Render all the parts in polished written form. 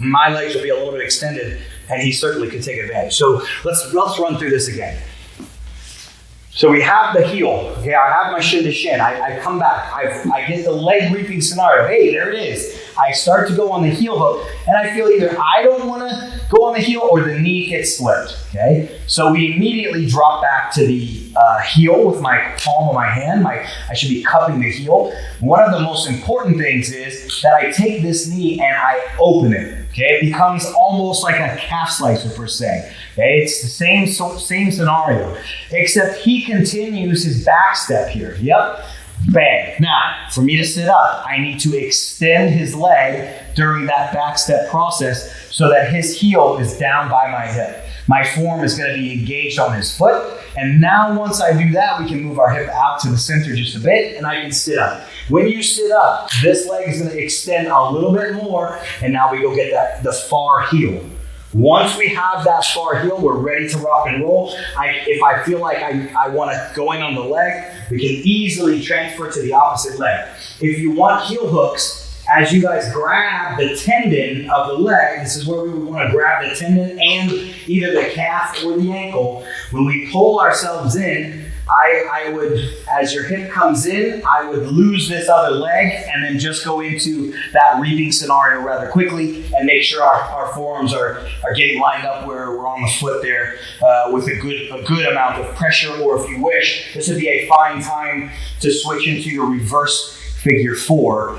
my legs will be a little bit extended, and he certainly could take advantage. So let's run through this again. So we have the heel. Okay, I have my shin to shin. I come back. I get the leg reaping scenario. Hey, there it is. I start to go on the heel hook, and I feel either I don't want to go on the heel or the knee gets slipped. Okay, so we immediately drop back to the heel with my palm of my hand. I should be cupping the heel. One of the most important things is that I take this knee and I open it. Okay, it becomes almost like a calf slicer per se. Okay, it's the same scenario, except he continues his back step here. Yep, bang. Now, for me to sit up, I need to extend his leg during that back step process so that his heel is down by my hip. My form is going to be engaged on his foot. And now once I do that, we can move our hip out to the center just a bit, and I can sit up. When you sit up, this leg is going to extend a little bit more, and now we go get the far heel. Once we have that far heel, we're ready to rock and roll. If I feel like I want to go in on the leg, we can easily transfer to the opposite leg. If you want heel hooks, as you guys grab the tendon of the leg, this is where we would want to grab the tendon and either the calf or the ankle. When we pull ourselves in, I would, as your hip comes in, I would lose this other leg and then just go into that reaping scenario rather quickly and make sure our forearms are getting lined up where we're on the foot there with a good amount of pressure. Or if you wish, this would be a fine time to switch into your reverse figure 4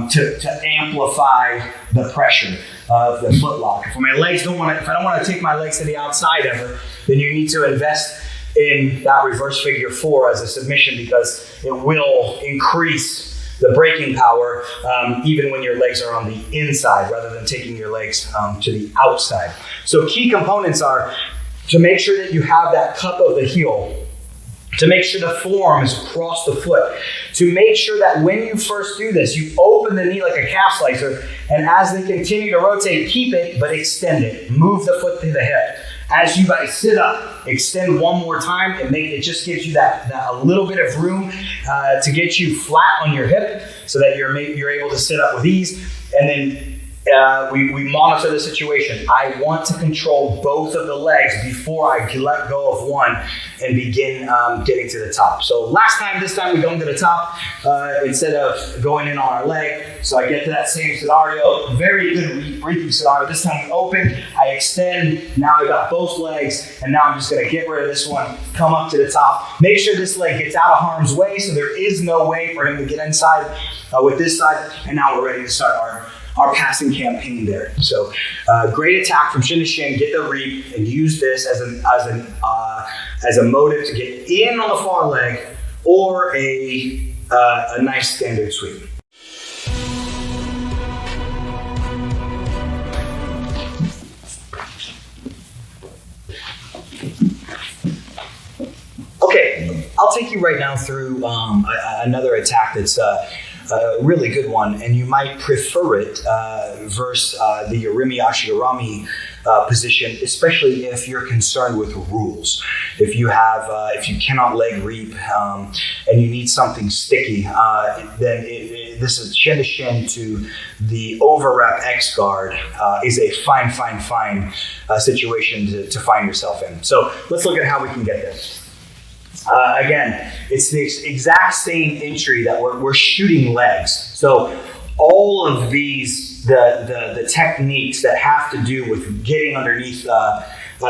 to amplify the pressure of the foot lock. If I don't want to take my legs to the outside ever, then you need to invest in that reverse figure 4 as a submission, because it will increase the braking power even when your legs are on the inside rather than taking your legs to the outside. So key components are to make sure that you have that cup of the heel, to make sure the forearm is across the foot, to make sure that when you first do this, you open the knee like a calf slicer, and as they continue to rotate, keep it, but extend it. Move the foot to the hip. As you guys sit up, extend one more time, and it just gives you that a little bit of room to get you flat on your hip so that you're able to sit up with ease. And then we monitor the situation. I want to control both of the legs before I let go of one and begin getting to the top. So this time we go into the top instead of going in on our leg. So I get to that same scenario, very good reaping scenario. This time we open, I extend, now I got both legs, and now I'm just gonna get rid of this one, come up to the top. Make sure this leg gets out of harm's way so there is no way for him to get inside with this side, and now we're ready to start our passing campaign there. So great attack from shin to shin, get the reap, and use this as a motive to get in on the far leg or a nice standard sweep. Okay, I'll take you right now through another attack that's a really good one, and you might prefer it versus the Yorimi Ashigarami position, especially if you're concerned with rules. If you cannot leg reap and you need something sticky, then this is shin to shin to the overwrap X guard is a fine situation to find yourself in. So let's look at how we can get there. Again, it's the exact same entry that we're shooting legs. So all of these, the techniques that have to do with getting underneath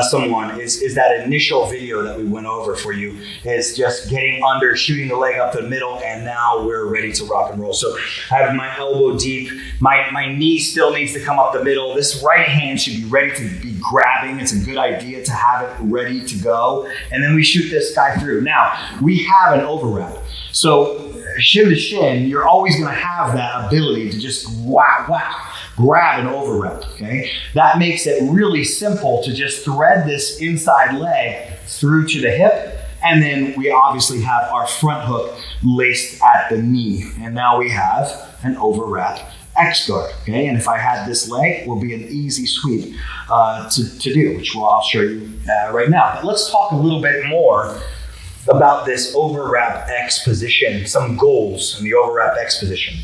someone is that initial video that we went over for you, is just getting under, shooting the leg up the middle, and now we're ready to rock and roll. So I have my elbow deep, my knee still needs to come up the middle. This right hand should be ready to be grabbing. It's a good idea to have it ready to go. And then we shoot this guy through. Now, we have an overwrap. So shin to shin, you're always gonna have that ability to just grab an overwrap, okay? That makes it really simple to just thread this inside leg through to the hip, and then we obviously have our front hook laced at the knee, and now we have an overwrap X guard, okay? And if I had this leg, it will be an easy sweep to do, which I'll show you right now. But let's talk a little bit more about this overwrap X position, some goals in the overwrap X position.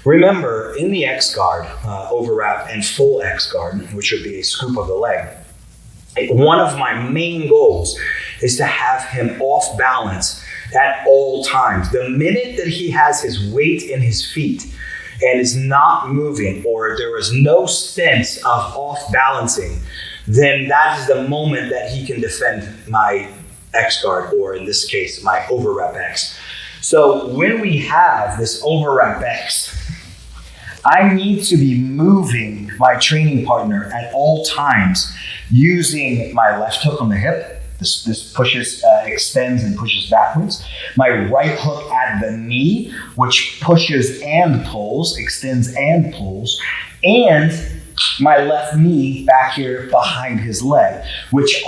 Remember, in the X guard, overwrap, and full X guard, which would be a scoop of the leg, one of my main goals is to have him off balance at all times. The minute that he has his weight in his feet and is not moving, or there is no sense of off balancing, then that is the moment that he can defend my X guard, or in this case, my overwrap X. So when we have this overwrap X, I need to be moving my training partner at all times using my left hook on the hip. This pushes, extends and pushes backwards. My right hook at the knee, which pushes and pulls, extends and pulls. And my left knee back here behind his leg, which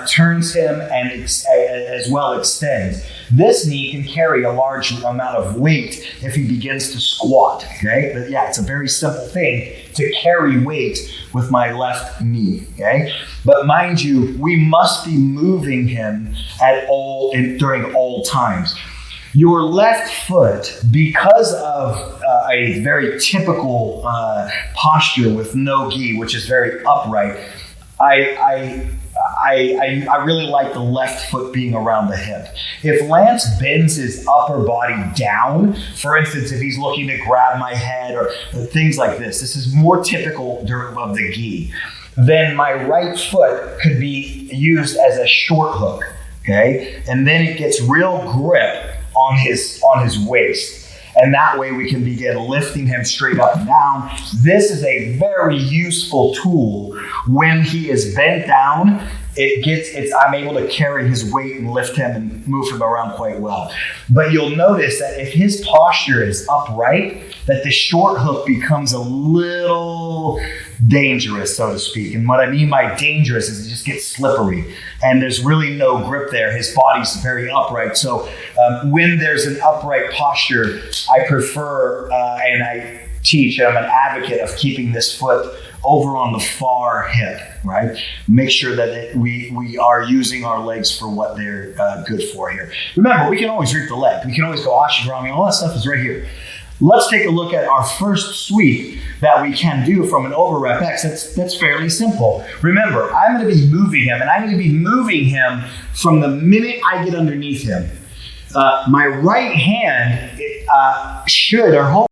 turns him and as well extends. This knee can carry a large amount of weight if he begins to squat, okay? But yeah, it's a very simple thing to carry weight with my left knee, okay? But mind you, we must be moving him during all times. Your left foot, because of a very typical posture with no gi, which is very upright, I really like the left foot being around the hip. If Lance bends his upper body down, for instance, if he's looking to grab my head or things like this is more typical of the gi, then my right foot could be used as a short hook, okay? And then it gets real grip on his waist. And that way we can begin lifting him straight up and down. This is a very useful tool when he is bent down. I'm able to carry his weight and lift him and move him around quite well. But you'll notice that if his posture is upright, that the short hook becomes a little dangerous, so to speak. And what I mean by dangerous is it just gets slippery and there's really no grip there. His body's very upright. So when there's an upright posture, I prefer and I teach, I'm an advocate of keeping this foot over on the far hip, right? Make sure that we are using our legs for what they're good for here. Remember, we can always reap the leg. We can always go ashigarami. All that stuff is right here. Let's take a look at our first sweep that we can do from an overwrap X. That's fairly simple. Remember, I'm going to be moving him, and I'm going to be moving him from the minute I get underneath him. My right hand should, or